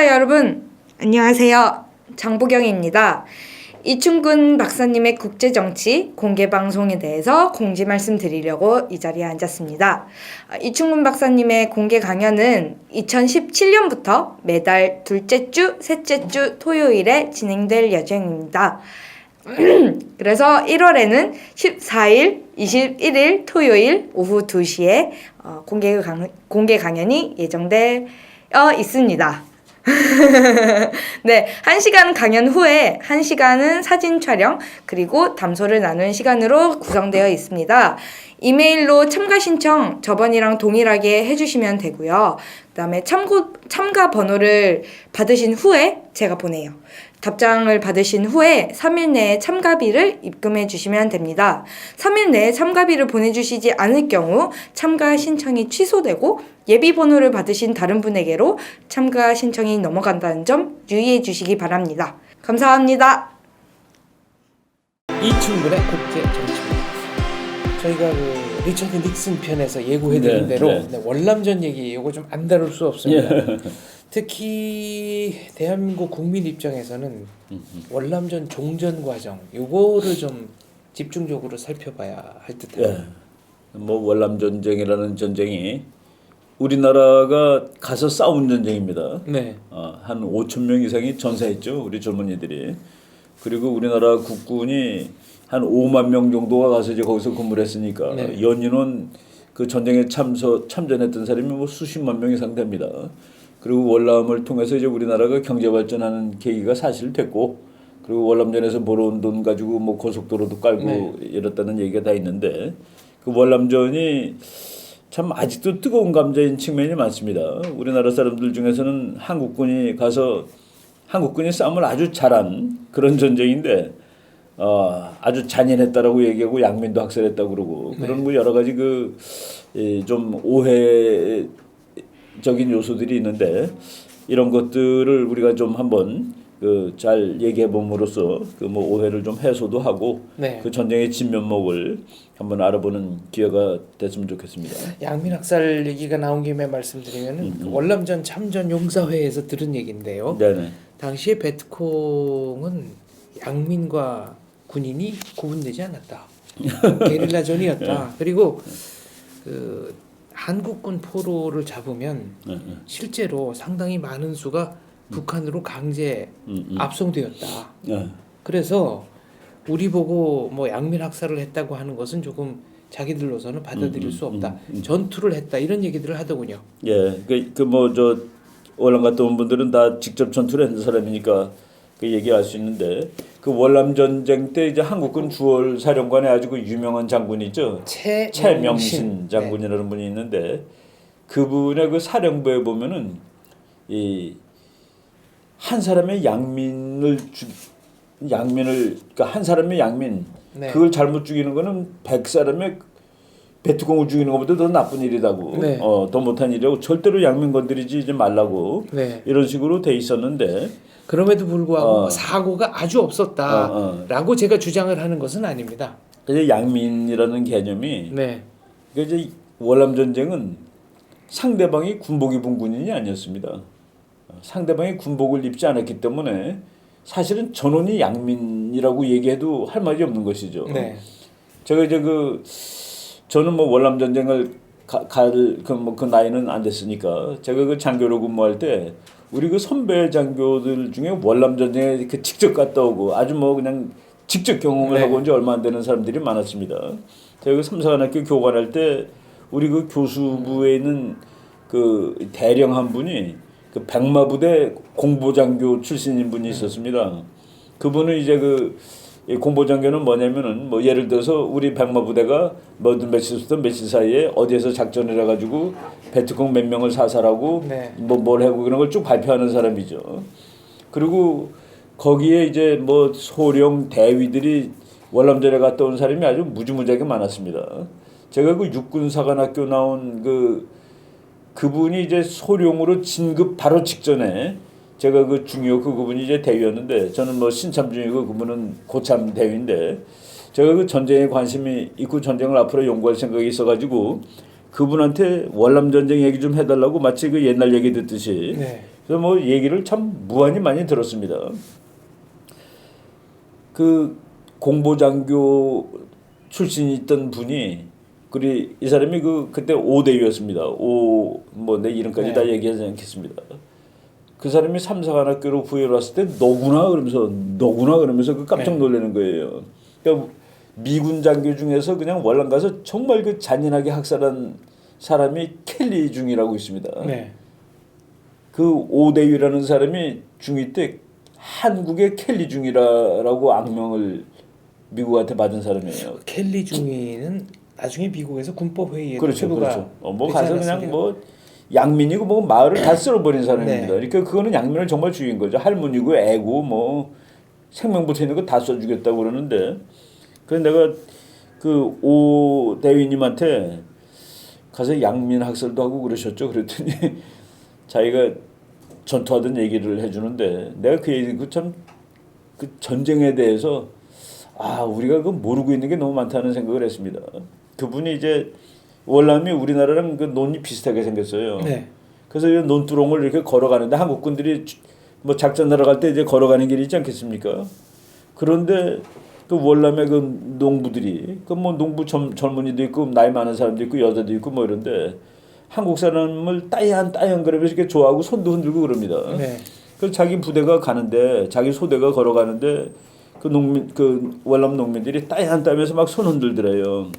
시청자 여러분, 안녕하세요. 장보경입니다. 이충근 박사님의 국제정치 공개방송에 대해서 공지 말씀드리려고 이 자리에 앉았습니다. 이충근 박사님의 공개 강연은 2017년부터 매달 둘째 주, 셋째 주 토요일에 진행될 예정입니다. 그래서 1월에는 14일, 21일 토요일 오후 2시에 공개 강연이 예정되어 있습니다. 네, 1시간 강연 후에 1시간은 사진 촬영 그리고 담소를 나눈 시간으로 구성되어 있습니다. 이메일로 참가 신청 저번이랑 동일하게 해주시면 되고요. 그 다음에 참가 번호를 받으신 후에 제가 보내요. 답장을 받으신 후에 3일 내에 참가비를 입금해 주시면 됩니다. 3일 내에 참가비를 보내주시지 않을 경우 참가 신청이 취소되고 예비 번호를 받으신 다른 분에게로 참가 신청이 넘어간다는 점 유의해 주시기 바랍니다. 감사합니다. 이충근의 국제정치입니다. 저희가 그 리처드 닉슨 편에서 예고해드린 대로 월남전 얘기 이거 좀 안 다룰 수 없습니다. 특히 대한민국 국민 입장에서는 월남전 종전 과정 요거를 좀 집중적으로 살펴봐야 할 듯합니다. 뭐 월남 전쟁이라는 전쟁이 우리나라가 가서 싸운 전쟁입니다. 네. 한 5천 명 이상이 전사했죠. 우리 젊은이들이. 그리고 우리나라 국군이 한 5만 명 정도가 가서 이제 거기서 근무를 했으니까 연인원 그 전쟁에 참전했던 사람이 뭐 수십만 명 이상 됩니다. 그리고 월남을 통해서 이제 우리나라가 경제 발전하는 계기가 사실 됐고, 그리고 월남전에서 벌어온 돈 가지고 뭐 고속도로도 깔고 이랬다는 얘기가 다 있는데, 그 월남전이 참 아직도 뜨거운 감자인 측면이 많습니다. 우리나라 사람들 중에서는 한국군이 싸움을 아주 잘한 그런 전쟁인데, 아주 잔인했다라고 얘기하고 양민도 학살했다고 그러고 그런 뭐 여러 가지 좀 오해적인 요소들이 있는데, 이런 것들을 우리가 좀 한번 잘 얘기해 봄으로써 뭐 오해를 좀 해소도 하고 그 전쟁의 진면목을 한번 알아보는 기회가 됐으면 좋겠습니다. 양민 학살 얘기가 나온 김에 말씀드리면은 그 월남전 참전 용사회에서 들은 얘기인데요. 네네. 당시에 베트콩은 양민과 군인이 구분되지 않았다. 게릴라전이었다. 그리고 그 한국군 포로를 잡으면 실제로 상당히 많은 수가 북한으로 강제 압송되었다. 그래서 우리 보고 뭐 양민 학살을 했다고 하는 것은 조금 자기들로서는 받아들일 수 없다. 전투를 했다 이런 얘기들을 하더군요. 예, 뭐 저 월남 갔다 온 분들은 다 직접 전투를 했는 사람이니까 그 얘기할 수 있는데, 그 월남 전쟁 때 이제 한국군 주월 사령관의 아주 그 유명한 장군이 있죠. 최명신 장군이라는 분이 있는데, 그분의 그 사령부에 보면은 한 사람의 그러니까 한 사람의 양민 그걸 잘못 죽이는 거는 100사람의 베트콩을 죽이는 것보다 더 나쁜 일이라고, 더 못한 일이라고, 절대로 양민 건드리지 말라고 이런 식으로 돼 있었는데, 그럼에도 불구하고 사고가 아주 없었다라고 제가 주장을 하는 것은 아닙니다. 그래서 양민이라는 개념이 이제 월남 전쟁은 상대방이 군복 입은 군인이 아니었습니다. 상대방이 군복을 입지 않았기 때문에 사실은 전원이 양민이라고 얘기해도 할 말이 없는 것이죠. 제가 이제 저는 뭐 월남 전쟁을 그 나이는 안 됐으니까, 제가 그 장교로 근무할 때 우리 그 선배 장교들 중에 월남 전쟁에 직접 갔다 오고 아주 뭐 그냥 직접 경험을 하고 온 지 얼마 안 되는 사람들이 많았습니다. 제가 그 삼사관학교 교관할 때 우리 그 교수부에 있는 그 대령 한 분이 그 백마부대 공보장교 출신인 분이 있었습니다. 그분은 이제 공보장교는 뭐냐면은, 뭐 예를 들어서 우리 백마부대가 며칠부터 며칠 사이에 어디에서 작전을 해가지고 베트콩 몇 명을 사살하고 뭘 하고 그런 걸 쭉 발표하는 사람이죠. 그리고 거기에 이제 뭐 소령 대위들이 월남전에 갔다 온 사람이 아주 무지무지하게 많았습니다. 제가 그 육군사관학교 나온 그분이 이제 소령으로 진급 바로 직전에 제가 그분이 이제 대위였는데, 저는 뭐 신참 중이고 그분은 고참 대위인데, 제가 그 전쟁에 관심이 있고 전쟁을 앞으로 연구할 생각이 있어가지고 그분한테 월남 전쟁 얘기 좀 해달라고 마치 그 옛날 얘기 듣듯이 그래서 뭐 얘기를 참 무한히 많이 들었습니다. 그 공보장교 출신이 있던 분이 그리 이 사람이 그때 오대위였습니다. 뭐 내 이름까지 네. 다 얘기하지 않겠습니다. 그 사람이 삼사관학교로 구해를 왔을 때 너구나 그러면서 그 깜짝 놀라는 거예요. 그러니까 미군 장교 중에서 그냥 월남 가서 정말 그 잔인하게 학살한 사람이 켈리 중이라고 있습니다. 네. 그 오대위라는 사람이 중2 때 한국의 켈리 중이라고 악명을 미국한테 받은 사람이에요. 켈리 중위는 나중에 미국에서 군법 회의에 그렇죠. 뭐 가서 그냥 뭐 양민이고 뭐 마을을 다 쓸어버린 사람입니다. 네. 그러니까 그거는 양민을 정말 죽인 거죠. 할머니고 애고 뭐 생명부터 있는 거 다 써주겠다고 그러는데, 그래서 내가 그 오 대위님한테 가서 양민 학살도 하고 그러셨죠. 그랬더니 자기가 전투하던 얘기를 해주는데 내가 그 얘기 그 전쟁에 대해서 우리가 그 모르고 있는 게 너무 많다는 생각을 했습니다. 그분이 이제 월남이 우리나라랑 그 논이 비슷하게 생겼어요. 네. 그래서 이 논두렁을 이렇게 걸어가는데 한국군들이 뭐 작전 날아갈 때 이제 걸어가는 길이 있지 않겠습니까? 그런데 그 월남의 그 농부들이 그 뭐 농부 젊은이도 있고 나이 많은 사람도 있고 여자도 있고 뭐 이런데 한국 사람을 따연 그러면서 이렇게 좋아하고 손도 흔들고 그럽니다. 네. 그래서 자기 부대가 가는데 자기 소대가 걸어가는데 그 월남 농민들이 따면서 막 손 흔들더래요.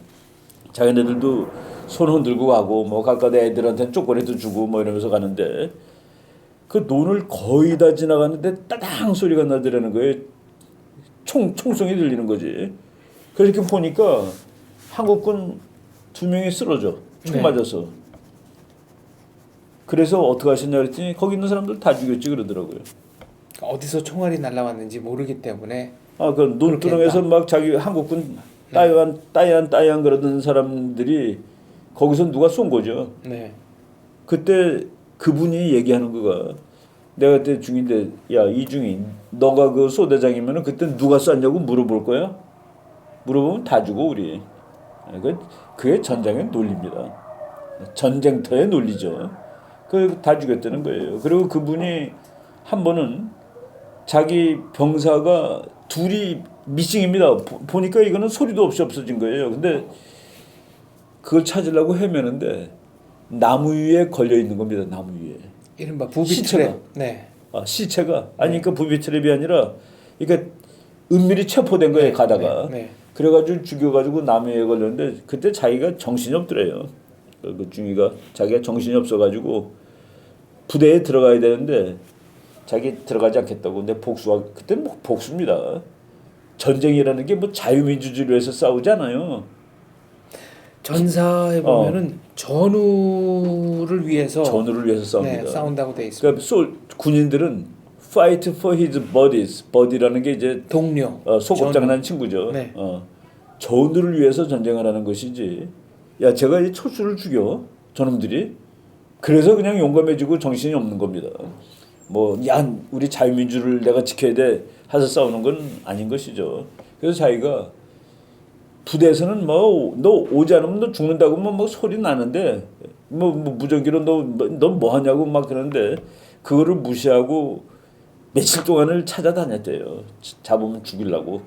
자기네들도 손 흔들고 가고 뭐 가까이 애들한테는 초콜릿도 주고 뭐 이러면서 가는데 그 논을 거의 다 지나가는데 따당 소리가 나더라는 거예요. 총성이 들리는 거지. 그래서 이렇게 보니까 한국군 2명이 쓰러져. 총 네. 맞아서. 그래서 어떻게 하셨냐 그랬더니 거기 있는 사람들 다 죽였지 그러더라고요. 어디서 총알이 날라왔는지 모르기 때문에 그 논두렁에서 막 자기 한국군 따얀 그러던 사람들이 거기서 누가 쏜 거죠. 네. 그때 그분이 얘기하는 거가 내가 그때 중인데 야 이중이 너가 그 소대장이면은 그때 누가 쐈냐고 물어볼 거야? 물어보면 다 주고 우리. 그게 전쟁의 논리입니다. 전쟁터의 논리죠. 그 다 죽였다는 거예요. 그리고 그분이 한 번은 자기 병사가 둘이 미싱입니다. 보니까 이거는 소리도 없이 없어진 거예요. 근데 그걸 찾으려고 헤매는데 나무 위에 걸려 있는 겁니다. 나무 위에. 이른바 부비 시체가. 트랩. 네. 시체가 아니 그 부비 트랩이 아니라 그러니까 은밀히 체포된 거예요. 가다가. 네. 그래가지고 죽여가지고 나무 위에 걸렸는데 그때 자기가 정신이 없더래요. 그 중위가 자기가 정신이 없어가지고 부대에 들어가야 되는데 자기 들어가지 않겠다고. 근데 그때는 뭐 복수입니다. 전쟁이라는 게 뭐 자유민주주의를 위해서 싸우잖아요. 전사에 보면은 전우를 위해서 싸웁니다. 네, 싸운다고 돼 있습니다. 그러니까 군인들은 fight for his buddy라는 게 이제 동료. 소꿉장난 친구죠. 네. 전우를 위해서 전쟁을 하는 것이지. 야 제가 이 초수를 죽여 저놈들이. 그래서 그냥 용감해지고 정신이 없는 겁니다. 우리 자유민주를 내가 지켜야 돼 해서 싸우는 건 아닌 것이죠. 그래서 자기가 부대에서는 너 오지 않으면 너 죽는다고 뭐 소리 나는데 무전기로 너 뭐 하냐고 막 그러는데 그거를 무시하고 며칠 동안을 찾아다녔대요. 잡으면 죽이려고.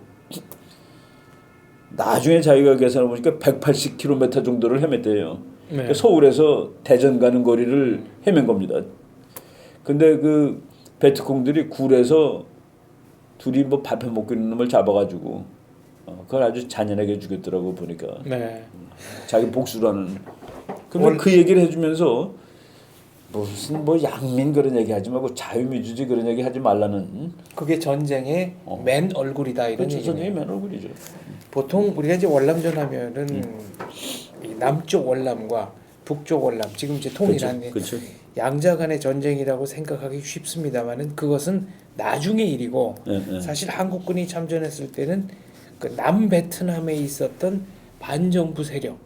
나중에 자기가 계산해 보니까 180km 정도를 헤맸대요. 네. 그러니까 서울에서 대전 가는 거리를 헤맨 겁니다. 근데 그 베트콩들이 굴에서 둘이 뭐 밥해 먹고 있는 놈을 잡아가지고 그걸 아주 잔인하게 죽였더라고 보니까. 네. 자기 복수라는. 근데 그 얘기를 해주면서 무슨 양민 그런 얘기 하지 말고 자유민주주의 그런 얘기 하지 말라는. 그게 전쟁의 맨 얼굴이다 이런 그렇죠. 얘기네요. 전쟁의 맨 얼굴이죠. 보통 우리가 이제 월남전 하면은 이 남쪽 월남과 북쪽 월남 지금 이제 통일한 그렇죠. 양자 간의 전쟁이라고 생각하기 쉽습니다만은 그것은 나중의 일이고 네. 사실 한국군이 참전했을 때는 그 남베트남에 있었던 반정부 세력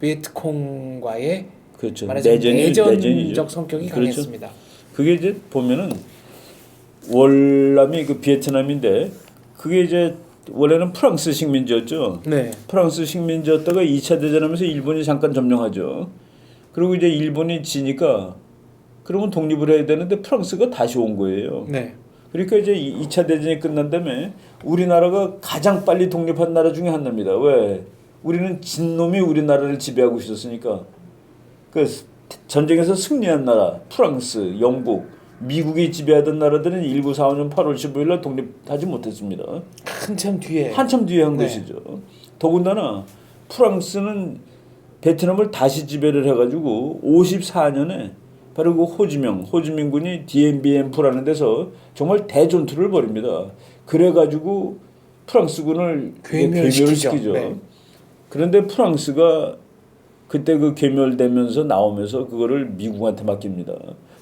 베트콩과의 그렇죠. 말하자면 내전이죠. 내전적 성격이 그렇죠. 강했습니다. 그게 이제 보면은 월남이 그 베트남인데 그게 이제 원래는 프랑스 식민지였죠. 네. 프랑스 식민지였다가 2차 대전하면서 일본이 잠깐 점령하죠. 그리고 이제 일본이 지니까 그러면 독립을 해야 되는데 프랑스가 다시 온 거예요. 네. 그러니까 이제 2차 대전이 끝난 다음에 우리나라가 가장 빨리 독립한 나라 중에 하나입니다. 왜? 우리는 진놈이 우리나라를 지배하고 있었으니까. 그 전쟁에서 승리한 나라, 프랑스, 영국, 미국이 지배하던 나라들은 1945년 8월 15일 날 독립하지 못했습니다. 한참 뒤에 한 네. 것이죠. 더군다나 프랑스는 베트남을 다시 지배를 해가지고 54년에 바로 그 호지민 군이 디엠비엠프라는 데서 정말 대전투를 벌입니다. 그래가지고 프랑스군을 괴멸시키죠. 네. 그런데 프랑스가 그때 그 괴멸되면서 나오면서 그거를 미국한테 맡깁니다.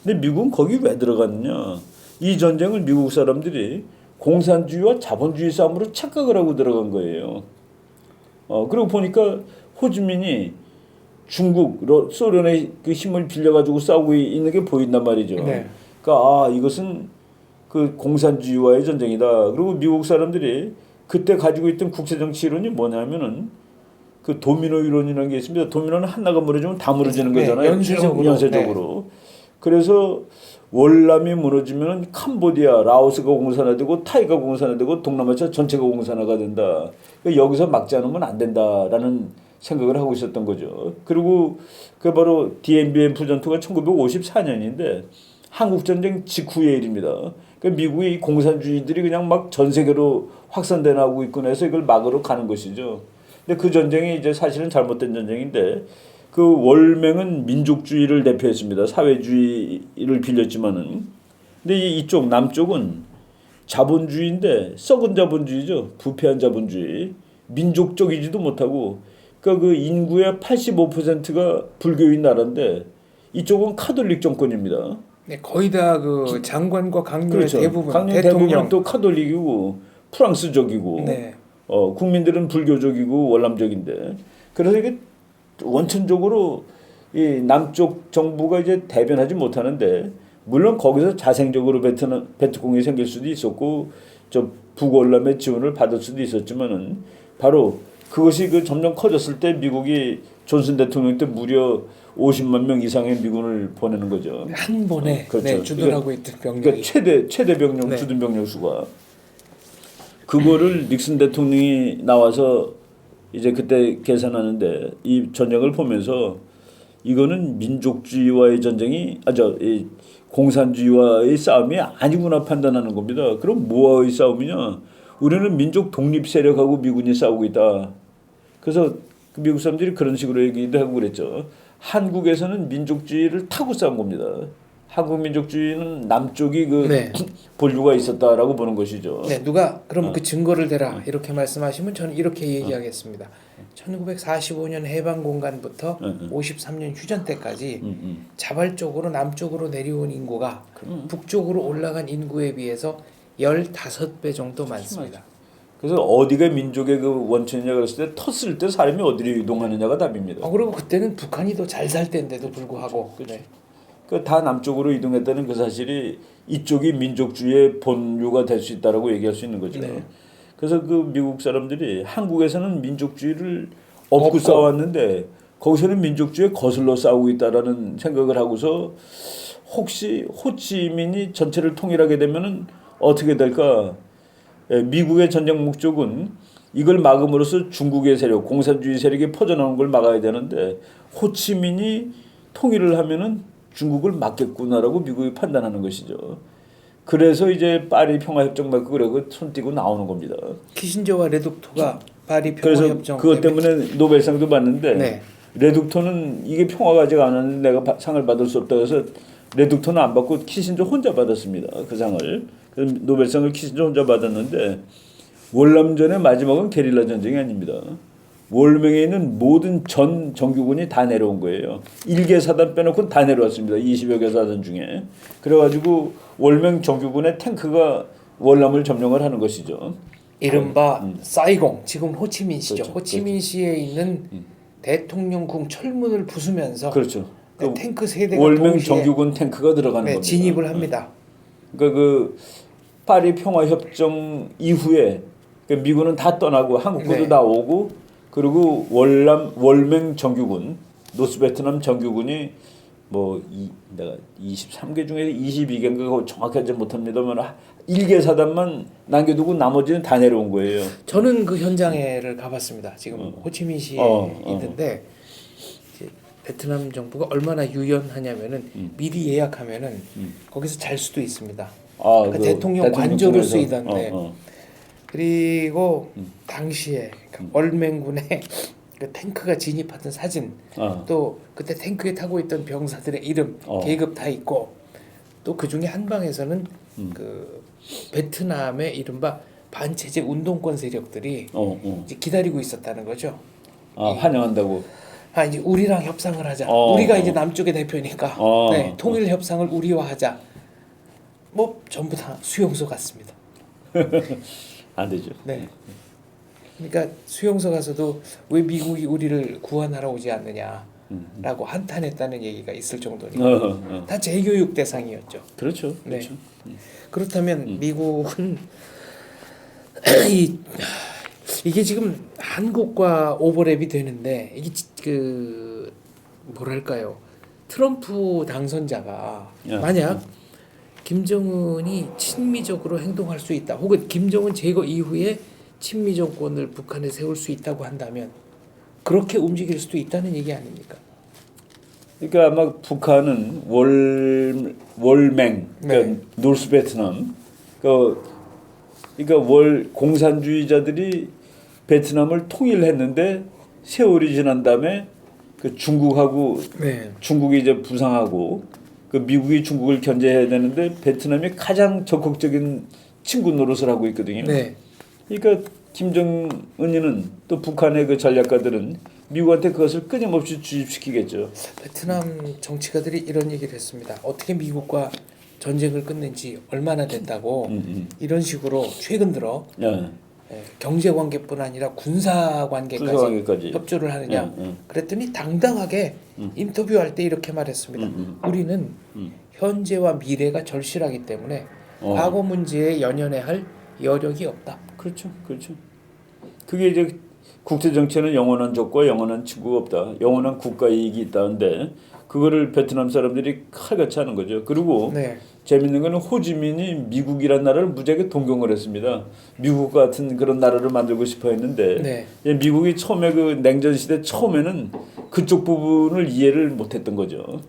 근데 미국은 거기 왜 들어갔느냐? 이 전쟁을 미국 사람들이 공산주의와 자본주의 싸움으로 착각을 하고 들어간 거예요. 그리고 보니까 호지민이 중국, 소련의 그 힘을 빌려가지고 싸우고 있는 게 보인단 말이죠. 네. 그러니까 이것은 그 공산주의와의 전쟁이다. 그리고 미국 사람들이 그때 가지고 있던 국제정치 이론이 뭐냐면은 그 도미노 이론이라는 게 있습니다. 도미노는 하나가 무너지면 다 무너지는 거잖아요. 연쇄적으로. 그래서 월남이 무너지면 캄보디아, 라오스가 공산화되고 타이가 공산화되고 동남아시아 전체가 공산화가 된다. 그러니까 여기서 막지 않으면 안 된다라는 생각을 하고 있었던 거죠. 그리고 그 바로 DMBM 전투가 1954년인데 한국전쟁 직후의 일입니다. 그러니까 미국이 공산주의들이 그냥 막 전 세계로 확산돼 나오고 있고 해서 이걸 막으러 가는 것이죠. 근데 그 전쟁이 이제 사실은 잘못된 전쟁인데 그 월맹은 민족주의를 대표했습니다. 사회주의를 빌렸지만은. 근데 이쪽 남쪽은 자본주의인데 썩은 자본주의죠. 부패한 자본주의. 민족적이지도 못하고 그러니까 그 인구의 85%가 불교인 나라인데 이쪽은 카톨릭 정권입니다. 네, 거의 다 그 장관과 강요의 그렇죠. 대부분 강요 대부분 또 카톨릭이고 프랑스적이고 네. 국민들은 불교적이고 월남적인데 그래서 이게 원천적으로 이 남쪽 정부가 이제 대변하지 못하는데 물론 거기서 자생적으로 베트콩이 생길 수도 있었고 저 북월남의 지원을 받을 수도 있었지만은 바로 그것이 그 점점 커졌을 때 미국이 존슨 대통령 때 무려 50만 명 이상의 미군을 보내는 거죠. 한 번에 그렇죠. 네, 주둔하고 있던 병력이 그러니까 최대 병력 네. 주둔 병력 수가 그거를 닉슨 대통령이 나와서 이제 그때 계산하는데 이 전쟁을 보면서 이거는 민족주의와의 전쟁이 이 공산주의와의 싸움이 아니구나 판단하는 겁니다. 그럼 뭐와의 싸움이냐? 우리는 민족 독립 세력하고 미군이 싸우고 있다. 그래서 그 미국 사람들이 그런 식으로 얘기도 하고 그랬죠. 한국에서는 민족주의를 타고 싸운 겁니다. 한국 민족주의는 남쪽이 그 네. 본류가 있었다라고 보는 것이죠. 네, 누가 그럼 그 증거를 대라 이렇게 말씀하시면 저는 이렇게 얘기하겠습니다. 1945년 해방 공간부터 53년 휴전 때까지 자발적으로 남쪽으로 내려온 인구가 북쪽으로 올라간 인구에 비해서 15배 정도 많습니다. 그래서 어디가 민족의 그 원천이냐 그랬을 때 텄을 때 사람이 어디로 이동하느냐가 답입니다. 그리고 그때는 북한이 더 잘 살 때인데도 불구하고 그렇죠. 네. 다 남쪽으로 이동했다는 그 사실이 이쪽이 민족주의의 본류가 될 수 있다라고 얘기할 수 있는 거죠. 네. 그래서 그 미국 사람들이 한국에서는 민족주의를 업고 싸웠는데 거기서는 민족주의에 거슬러 싸우고 있다라는 생각을 하고서 혹시 호치민이 전체를 통일하게 되면은 어떻게 될까? 미국의 전쟁 목적은 이걸 막음으로써 중국의 세력, 공산주의 세력이 퍼져나오는 걸 막아야 되는데 호치민이 통일을 하면은 중국을 막겠구나라고 미국이 판단하는 것이죠. 그래서 이제 파리 평화협정 맺고 그러고 손 띄고 나오는 겁니다. 키신저와 레둑토가 파리 그래서 평화협정 그것 때문에 노벨상도 받는데 네. 레둑토는 이게 평화가 아직 안 왔는데 내가 상을 받을 수 없다 해서 레둑토는 안 받고 키신저 혼자 받았습니다. 그 상을. 그래서 노벨상을 키신저 혼자 받았는데 월남전의 마지막은 게릴라 전쟁이 아닙니다. 월명에 있는 모든 전 정규군이 다 내려온 거예요. 1개 사단 빼놓고는 다 내려왔습니다. 20여 개 사단 중에. 그래가지고 월명 정규군의 탱크가 월남을 점령을 하는 것이죠. 이른바 사이공 지금 호치민시죠. 그렇죠. 호치민시에 있는 대통령궁 철문을 부수면서 그렇죠. 네, 탱크 세대가 월명 동시에 정규군 탱크가 들어가는 겁니다. 진입을 합니다. 그러니까 그 파리 평화협정 이후에 그러니까 미군은 다 떠나고 한국군도 네. 다 오고 그리고 월맹 정규군 노스베트남 정규군이 내가 23개 중에 22개인가 정확하지 못합니다만 1개 사단만 남겨두고 나머지는 다 내려온 거예요. 저는 그 현장에를 가봤습니다. 지금 호치민시에 있는데 이제 베트남 정부가 얼마나 유연하냐면은 미리 예약하면은 거기서 잘 수도 있습니다. 그러니까 대통령 관저로 쓰이던데. 그리고 당시에 월맹군의 그 탱크가 진입하던 사진, 또 그때 탱크에 타고 있던 병사들의 이름, 계급 다 있고, 또 그 중에 한 방에서는 그 베트남의 이른바 반체제 운동권 세력들이 이제 기다리고 있었다는 거죠. 환영한다고. 이제 우리랑 협상을 하자. 우리가 이제 남쪽의 대표니까 네, 통일 협상을 우리와 하자. 뭐 전부 다 수용소 같습니다. 안 되죠. 네. 그러니까 수용소 가서도 왜 미국이 우리를 구원하러 오지 않느냐라고 한탄했다는 얘기가 있을 정도니까 다 재교육 대상이었죠. 그렇죠. 네. 그렇죠. 그렇다면 미국은 이게 지금 한국과 오버랩이 되는데 이게 그 뭐랄까요? 트럼프 당선자가 만약 김정은이 친미적으로 행동할 수 있다, 혹은 김정은 제거 이후에 친미 정권을 북한에 세울 수 있다고 한다면 그렇게 움직일 수도 있다는 얘기 아닙니까? 그러니까 아마 북한은 월맹, 그러니까 노스 베트남, 그러니까 공산주의자들이 베트남을 통일했는데 세월이 지난 다음에 그 중국하고 중국이 이제 부상하고 그 미국이 중국을 견제해야 되는데 베트남이 가장 적극적인 친구 노릇을 하고 있거든요. 그러니까 김정은이는 또 북한의 그 전략가들은 미국한테 그것을 끊임없이 주입시키겠죠. 베트남 정치가들이 이런 얘기를 했습니다. 어떻게 미국과 전쟁을 끝낸 지 얼마나 됐다고 이런 식으로 최근 들어 경제 관계뿐 아니라 군사 관계까지 협조를 하느냐. 그랬더니 당당하게 인터뷰할 때 이렇게 말했습니다. 우리는 현재와 미래가 절실하기 때문에 과거 문제에 연연해야 할 여력이 없다. 그렇죠. 그게 이제 국제 정치는 영원한 적과 영원한 친구가 없다. 영원한 국가 이익이 있다는데 그거를 베트남 사람들이 칼같이 하는 거죠. 그리고 재밌는 거는 호지민이 미국이란 나라를 무지하게 동경을 했습니다. 미국 같은 그런 나라를 만들고 싶어 했는데 미국이 처음에 그 냉전 시대 처음에는 그쪽 부분을 이해를 못했던 거죠.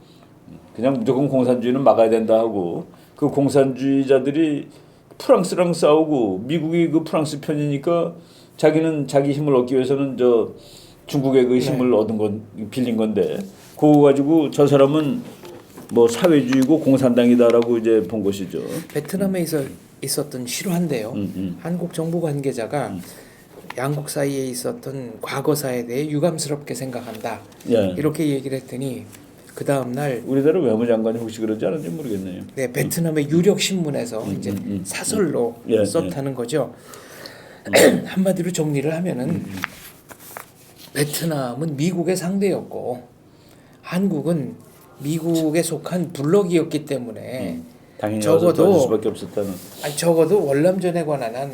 그냥 무조건 공산주의는 막아야 된다 하고 그 공산주의자들이 프랑스랑 싸우고 미국이 그 프랑스 편이니까 자기는 자기 힘을 얻기 위해서는 저 중국의 그 힘을 얻은 건 빌린 건데 그거 가지고 저 사람은 뭐 사회주의고 공산당이다라고 이제 본 것이죠. 베트남에 있었던 실화인데요. 한국 정부 관계자가 양국 사이에 있었던 과거사에 대해 유감스럽게 생각한다. 이렇게 얘기를 했더니 그 다음 날 우리나라 외무장관이 혹시 그러지 않은지 모르겠네요. 네, 베트남의 유력 신문에서 이제 사설로 썼다는 거죠. 한마디로 정리를 하면은 베트남은 미국의 상대였고 한국은 미국에 속한 블록이었기 때문에 당연히 적어도 수밖에 없었다는. 적어도 월남전에 관한 한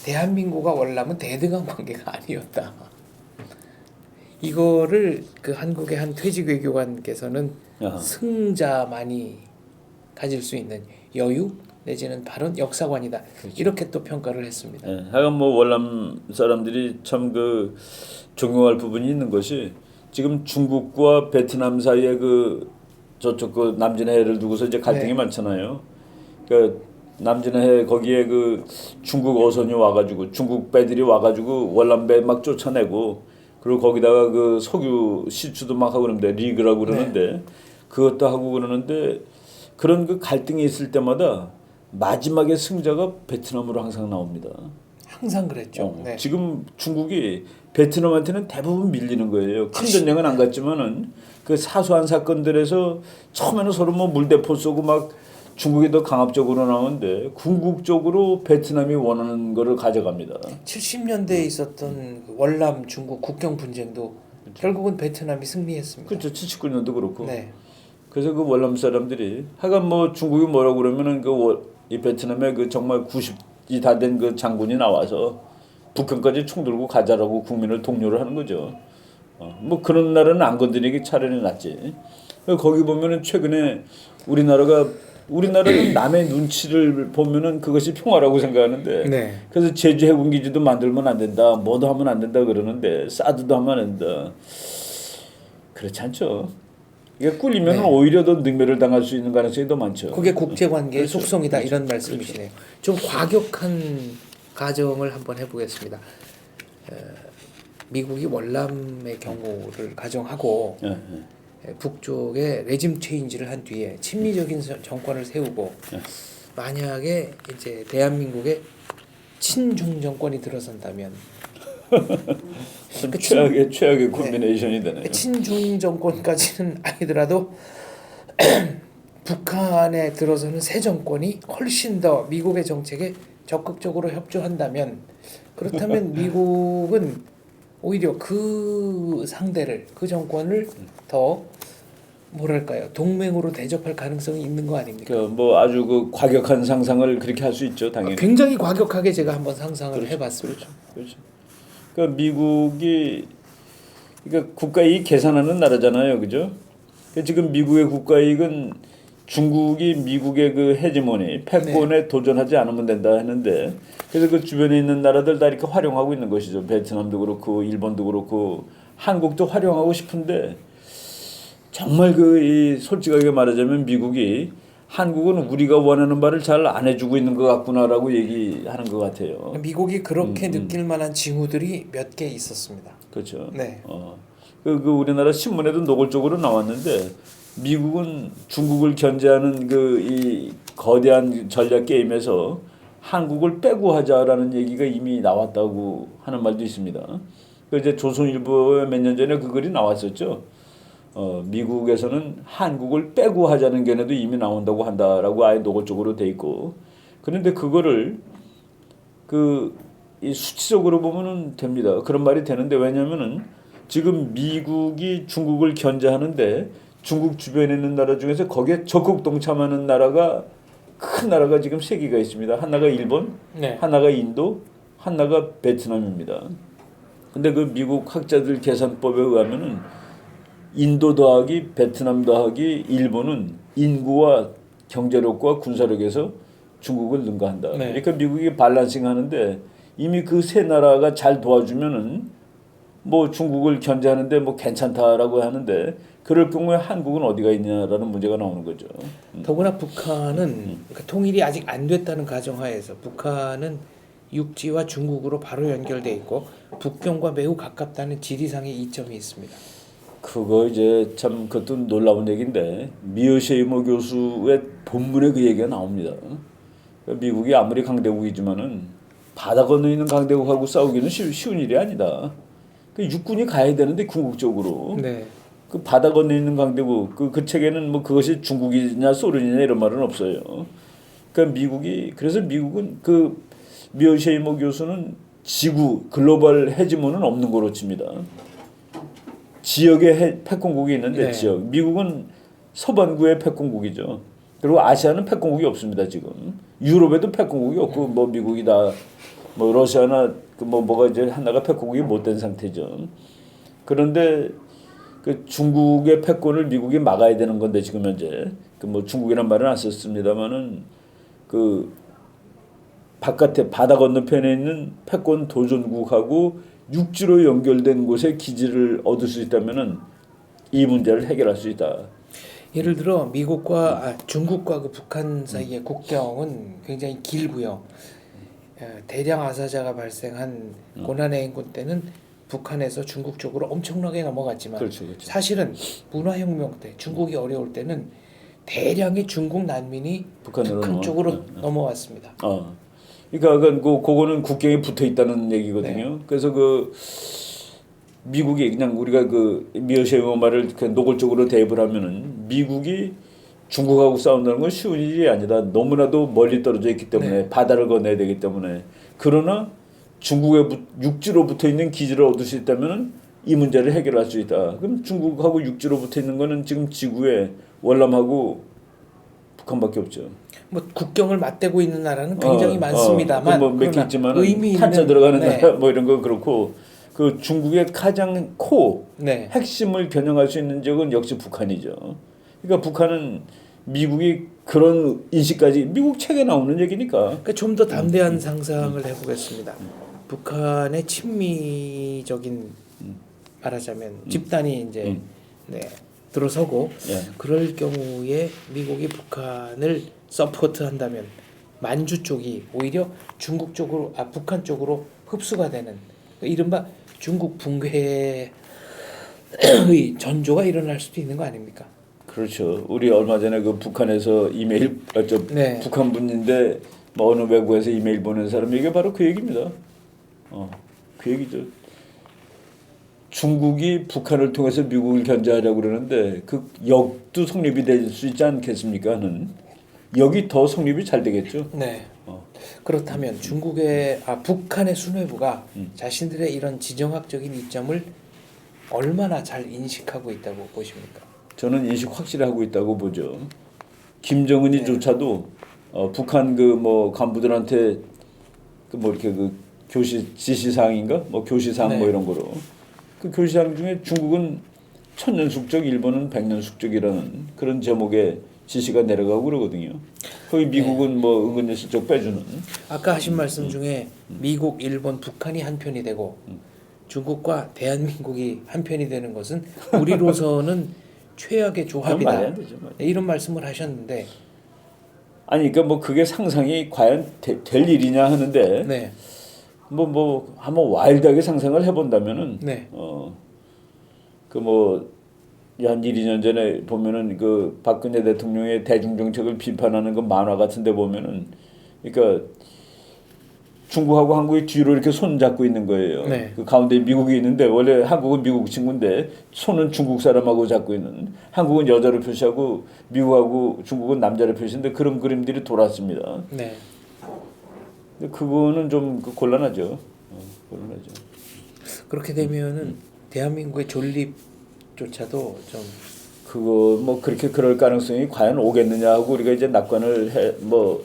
대한민국과 월남은 대등한 관계가 아니었다. 이거를 그 한국의 한 퇴직 외교관께서는 승자만이 가질 수 있는 여유 내지는 바른 역사관이다. 이렇게 또 평가를 했습니다. 하여간 뭐 월남 사람들이 참 그 존경할 부분이 있는 것이 지금 중국과 베트남 사이에 그 저쪽 그 남진해를 두고서 이제 갈등이 많잖아요. 그 남진해 거기에 그 중국 어선이 와가지고 중국 배들이 와가지고 월남배 막 쫓아내고 그리고 거기다가 그 석유 시추도 막 하고 그러는데 리그라고 그러는데 그것도 하고 그러는데 그런 그 갈등이 있을 때마다 마지막에 승자가 베트남으로 항상 나옵니다. 항상 그랬죠. 지금 중국이 베트남한테는 대부분 밀리는 거예요. 큰 전쟁은 안 갔지만은 그 사소한 사건들에서 처음에는 서로 뭐 물대포 쏘고 막 중국이 더 강압적으로 나오는데 궁극적으로 베트남이 원하는 거를 가져갑니다. 70년대에 있었던 월남 중국 국경 분쟁도 결국은 베트남이 승리했습니다. 그렇죠. 79년도 그렇고. 그래서 그 월남 사람들이 하여간 뭐 중국이 뭐라고 그러면은 이 베트남에 그 정말 90이 다 된 그 장군이 나와서 북한까지 총 들고 가자라고 국민을 독려를 하는 거죠. 뭐 그런 날은 안 건드리기 차라리 낫지. 거기 보면은 최근에 우리나라는 남의 눈치를 보면은 그것이 평화라고 생각하는데 네. 그래서 제주 해군기지도 만들면 안 된다, 뭐도 하면 안 된다 그러는데 사드도 하면 안 된다. 그렇지 않죠. 이게 꿀리면 네. 오히려 더 능멸을 당할 수 있는 가능성이 더 많죠. 그게 국제관계의 그렇죠. 속성이다 그렇죠. 이런 말씀이시네요. 좀 과격한 가정을 한번 해보겠습니다. 미국이 월남의 경우를 가정하고 예, 북쪽에 레짐 체인지를 한 뒤에 친미적인 정권을 세우고 만약에 이제 대한민국에 친중 정권이 들어선다면 최악의 콤비네이션이 되네요. 친중 정권까지는 아니더라도 북한에 들어서는 새 정권이 훨씬 더 미국의 정책에 적극적으로 협조한다면 그렇다면 미국은 오히려 그 상대를 그 정권을 더 뭐랄까요 동맹으로 대접할 가능성이 있는 거 아닙니까? 뭐 아주 그 과격한 상상을 그렇게 할 수 있죠, 당연히. 굉장히 과격하게 제가 한번 상상을 그렇죠. 해봤습니다. 그렇죠. 그러니까 미국이 그러니까 국가이익 계산하는 나라잖아요, 그죠? 그러니까 지금 미국의 국가이익은 중국이 미국의 그 헤지모니 패권에 도전하지 않으면 된다 했는데 그래서 그 주변에 있는 나라들 다 이렇게 활용하고 있는 것이죠. 베트남도 그렇고 일본도 그렇고 한국도 활용하고 싶은데 정말 이 솔직하게 말하자면 미국이 한국은 우리가 원하는 바를 잘 안 해주고 있는 것 같구나라고 얘기하는 것 같아요. 미국이 그렇게 느낄 만한 징후들이 몇 개 있었습니다. 그렇죠. 네. 그 우리나라 신문에도 노골적으로 나왔는데 미국은 중국을 견제하는 이 거대한 전략 게임에서 한국을 빼고 하자라는 얘기가 이미 나왔다고 하는 말도 있습니다. 그 이제 조선일보에 몇 년 전에 그 글이 나왔었죠. 미국에서는 한국을 빼고 하자는 견해도 이미 나온다고 한다라고 아예 노골적으로 돼 있고 그런데 그거를 이 수치적으로 보면은 됩니다. 그런 말이 되는데 왜냐면은 지금 미국이 중국을 견제하는데 중국 주변에 있는 나라 중에서 거기에 적극 동참하는 나라가 큰 나라가 지금 세 개가 있습니다. 하나가 일본, 네. 하나가 인도, 하나가 베트남입니다. 근데 그 미국 학자들 계산법에 의하면은 인도 더하기 베트남 더하기 일본은 인구와 경제력과 군사력에서 중국을 능가한다. 네. 그러니까 미국이 밸런싱 하는데 이미 그 세 나라가 잘 도와주면은 뭐 중국을 견제하는데 뭐 괜찮다라고 하는데 그럴 경우에 한국은 어디가 있냐라는 문제가 나오는 거죠. 더구나 북한은 그러니까 통일이 아직 안 됐다는 가정하에서 북한은 육지와 중국으로 바로 연결돼 있고 북경과 매우 가깝다는 지리상의 이점이 있습니다. 그거 이제 참 그것도 놀라운 얘기인데 미어셰이모 교수의 본문에 그 얘기가 나옵니다. 미국이 아무리 강대국이지만은 바다 건너 있는 강대국하고 싸우기는 쉬운 일이 아니다. 그 육군이 가야 되는데 궁극적으로 네. 그 바다 건너 있는 강대국 그 책에는 뭐 그것이 중국이냐 소련이냐 이런 말은 없어요. 그러니까 그래서 미국은 그 미어셰이모 교수는 지구 글로벌 헤지모는 없는 거로 칩니다. 지역에 패권국이 있는데 네. 지역 미국은 서반구의 패권국이죠. 그리고 아시아는 패권국이 없습니다 지금. 유럽에도 패권국이 없고 뭐 미국이 다 뭐 러시아나 뭐가 이제 하나가 패권국이 못된 상태죠. 그런데 그 중국의 패권을 미국이 막아야 되는 건데 지금 현재 그 뭐 중국이란 말은 안 썼습니다만은 그 바깥에 바다 건너편에 있는 패권 도전국하고 육지로 연결된 곳에 기지를 얻을 수 있다면은 이 문제를 해결할 수 있다. 예를 들어 미국과 중국과 그 북한 사이의 국경은 굉장히 길고요. 대량 아사자가 발생한 고난의 행군 때는 북한에서 중국 쪽으로 엄청나게 넘어갔지만 그렇죠, 그렇죠. 사실은 문화혁명 때 중국이 어려울 때는 대량의 중국 난민이 북한으로 북한 쪽으로 넘어왔습니다. 그러니까 그거는 국경에 붙어 있다는 얘기거든요. 네. 그래서 그 미국이 그냥 우리가 그 미어셰이모 말을 그 노골적으로 대입을 하면은 미국이 중국하고 싸운다는 건 쉬운 일이 아니다. 너무나도 멀리 떨어져 있기 때문에 네. 바다를 건너야 되기 때문에 그러나 중국의 육지로 붙어 있는 기지를 얻을 수 있다면은 이 문제를 해결할 수 있다. 그럼 중국하고 육지로 붙어 있는 거는 지금 지구에 월남하고 북한밖에 없죠. 뭐 국경을 맞대고 있는 나라는 굉장히 많습니다만 몇 개 있지만 의미 있는 탄자 들어가는 네. 나라 뭐 이런 거 그렇고 그 중국의 가장 네. 핵심을 겨냥할 수 있는 지역은 역시 북한이죠. 그러니까 북한은 미국이 그런 인식까지 미국 책에 나오는 얘기니까. 그러니까 좀 더 담대한 상상을 해보겠습니다. 북한의 친미적인 말하자면 집단이 이제 네, 들어서고 예. 그럴 경우에 미국이 북한을 서포트한다면 만주 쪽이 오히려 중국 쪽으로 북한 쪽으로 흡수가 되는 이른바 중국 붕괴의 전조가 일어날 수도 있는 거 아닙니까? 그렇죠. 우리 얼마 전에 그 북한에서 이메일 네. 북한 분인데 뭐 어느 외국에서 이메일 보낸 사람 이게 바로 그 얘기입니다. 그 얘기죠. 중국이 북한을 통해서 미국을 견제하려고 그러는데 그 역도 성립이 될 수 있지 않겠습니까?는 역이 더 성립이 잘 되겠죠. 네. 그렇다면 북한의 수뇌부가 자신들의 이런 지정학적인 이점을 얼마나 잘 인식하고 있다고 보십니까? 저는 인식 확실히 하고 있다고 보죠. 김정은이조차도 북한 그 뭐 간부들한테 그 뭐 이렇게 그 교시 지시사항인가 뭐 교시사항 뭐 이런 거로 그 교시사항 중에 중국은 천년숙적, 일본은 백년숙적이라는 그런 제목의 지시가 내려가고 그러거든요. 거기 미국은 뭐 은근슬쩍 빼주는. 아까 하신 말씀 중에 미국, 일본, 북한이 한 편이 되고 중국과 대한민국이 한 편이 되는 것은 우리로서는 최악의 조합이다. 말이 안 되죠, 네, 이런 말씀을 하셨는데 아니 그러니까 뭐 그게 상상이 과연 될 일이냐 하는데 네. 뭐 한번 와일드하게 상상을 해본다면은 네. 그 뭐 한 1, 2년 전에 보면은 그 박근혜 대통령의 대중정책을 비판하는 그 만화 같은데 보면은 그러니까 중국하고 한국이 뒤로 이렇게 손 잡고 있는 거예요. 네. 그 가운데 미국이 있는데 원래 한국은 미국 친구인데 손은 중국 사람하고 잡고 있는 한국은 여자를 표시하고 미국하고 중국은 남자를 표시인데 그런 그림들이 돌았습니다. 네. 근데 그거는 좀 곤란하죠. 곤란하죠. 그렇게 되면은 대한민국의 존립조차도 좀 그거 뭐 그렇게 그럴 가능성이 과연 오겠느냐 하고 우리가 이제 낙관을 해 뭐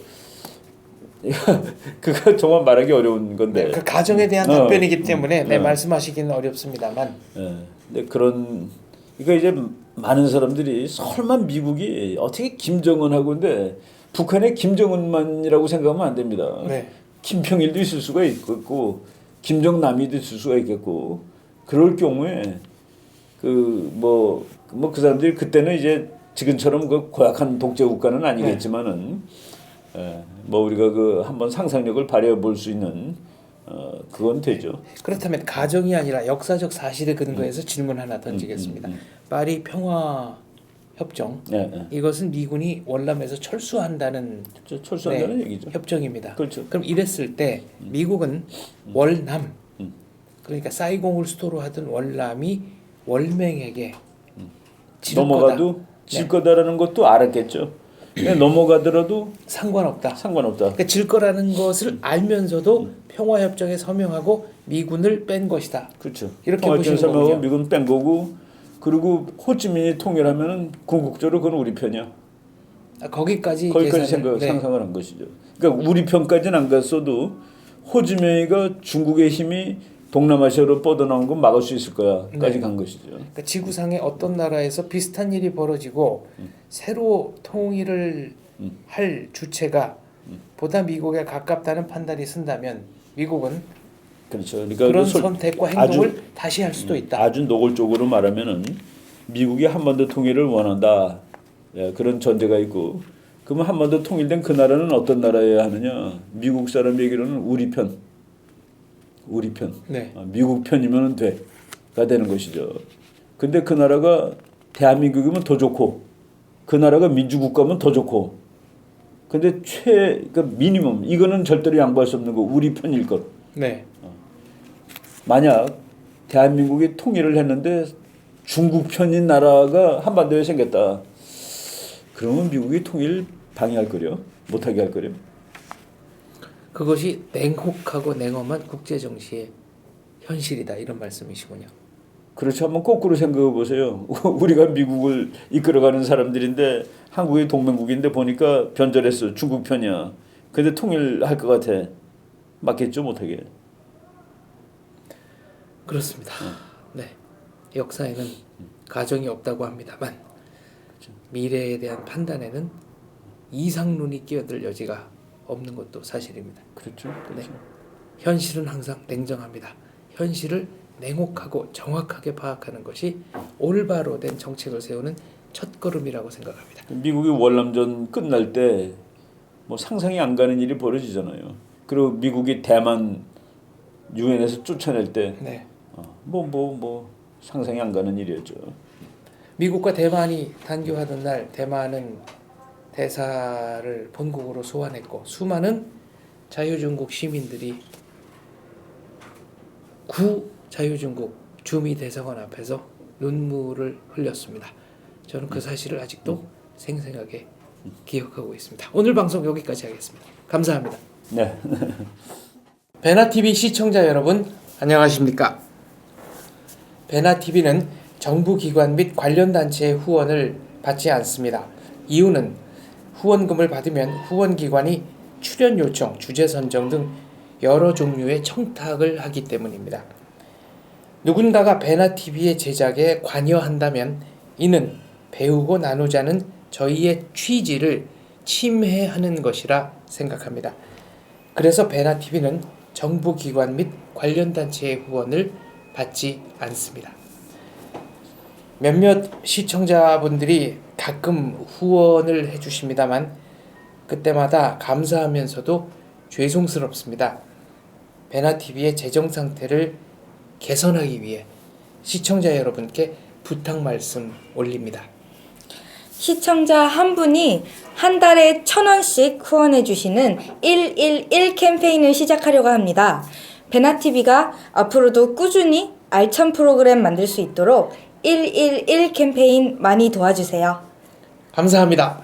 그거 정말 말하기 어려운 건데. 네, 그 가정에 대한 답변이기 때문에 말씀하시기는 어렵습니다만. 근데 그런 그러니까 이제 많은 사람들이 설마 미국이 어떻게 김정은하고인데 북한에 김정은만이라고 생각하면 안 됩니다. 네. 김평일도 있을 수가 있겠고 김정남이도 있을 수가 있겠고 그럴 경우에 그 사람들이 그때는 이제 지금처럼 그 고약한 독재 국가는 아니겠지만은 뭐 우리가 그 한번 상상력을 발휘해 볼 수 있는 그건 되죠. 그렇다면 가정이 아니라 역사적 사실에 근거해서 질문 하나 던지겠습니다. 파리 평화 협정 이것은 미군이 월남에서 철수한다는 철수한다는 얘기죠. 협정입니다. 그렇죠. 그럼 이랬을 때 미국은 월남 그러니까 사이공을 수도로 하던 월남이 월맹에게 넘어가도 질 거다라는 것도 알았겠죠. 넘어가더라도 상관없다. 상관없다. 질 거라는 것을 알면서도 평화협정에 서명하고 미군을 뺀 것이다. 그렇죠. 이렇게 보시는 거군요. 미군 뺀 거고 그리고 호찌민이 통일하면은 궁극적으로 그건 우리 편이야. 거기까지 상상을 한 것이죠. 그러니까 우리 편까지는 안 갔어도 호찌민이가 중국의 힘이 동남아시아로 뻗어나온 건 막을 수 있을 거야까지 간 것이죠. 그러니까 지구상의 어떤 나라에서 비슷한 일이 벌어지고 새로 통일을 할 주체가 보다 미국에 가깝다는 판단이 쓴다면 미국은 그렇죠. 그러니까 그런 선택과 행동을 다시 할 수도 있다. 아주 노골적으로 말하면은 미국이 한반도 통일을 원한다. 그런 전제가 있고 그러면 한반도 통일된 그 나라는 어떤 나라여야 하느냐? 미국 사람 얘기로는 우리 편. 미국 편이면 돼가 되는 것이죠. 근데 그 나라가 대한민국이면 더 좋고 그 나라가 민주국가면 더 좋고 근데 그러니까 미니멈 이거는 절대로 양보할 수 없는 거 우리 편일 것. 네. 만약 대한민국이 통일을 했는데 중국 편인 나라가 한반도에 생겼다. 그러면 미국이 통일 방해할 거려? 못하게 할 거려? 그것이 냉혹하고 냉엄한 국제 정치의 현실이다 이런 말씀이시군요. 그렇죠. 한번 거꾸로 생각해 보세요. 우리가 미국을 이끌어가는 사람들인데 한국이 동맹국인데 보니까 변절했어. 중국 편이야. 근데 통일할 것 같아. 맞겠죠? 못하게. 그렇습니다. 네. 역사에는 가정이 없다고 합니다만 미래에 대한 판단에는 이상론이 끼어들 여지가 없는 것도 사실입니다. 그렇죠. 네. 현실은 항상 냉정합니다. 현실을 냉혹하고 정확하게 파악하는 것이 올바로 된 정책을 세우는 첫걸음이라고 생각합니다. 미국이 월남전 끝날 때 뭐 상상이 안 가는 일이 벌어지잖아요. 그리고 미국이 대만 유엔에서 쫓아낼 때 네. 상상이 안 가는 일이었죠. 미국과 대만이 단교하던 날 대만은 대사를 본국으로 소환했고 수많은 자유중국 시민들이 구 자유중국 주미 대사관 앞에서 눈물을 흘렸습니다. 저는 그 사실을 아직도 생생하게 기억하고 있습니다. 오늘 방송 여기까지 하겠습니다. 감사합니다. 네. 베나TV 시청자 여러분 안녕하십니까? 베나TV는 정부기관 및 관련 단체의 후원을 받지 않습니다. 이유는 후원금을 받으면 후원기관이 출연 요청, 주제 선정 등 여러 종류의 청탁을 하기 때문입니다. 누군가가 베나TV의 제작에 관여한다면 이는 배우고 나누자는 저희의 취지를 침해하는 것이라 생각합니다. 그래서 베나TV는 정부기관 및 관련 단체의 후원을 받지 않습니다. 몇몇 시청자분들이 가끔 후원을 해주십니다만 그때마다 감사하면서도 죄송스럽습니다. 베나TV의 재정 상태를 개선하기 위해 시청자 여러분께 부탁 말씀 올립니다. 시청자 한 분이 한 달에 1,000원씩 후원해 주시는 111 캠페인을 시작하려고 합니다. 베나TV가 앞으로도 꾸준히 알찬 프로그램 만들 수 있도록 111 캠페인 많이 도와주세요. 감사합니다.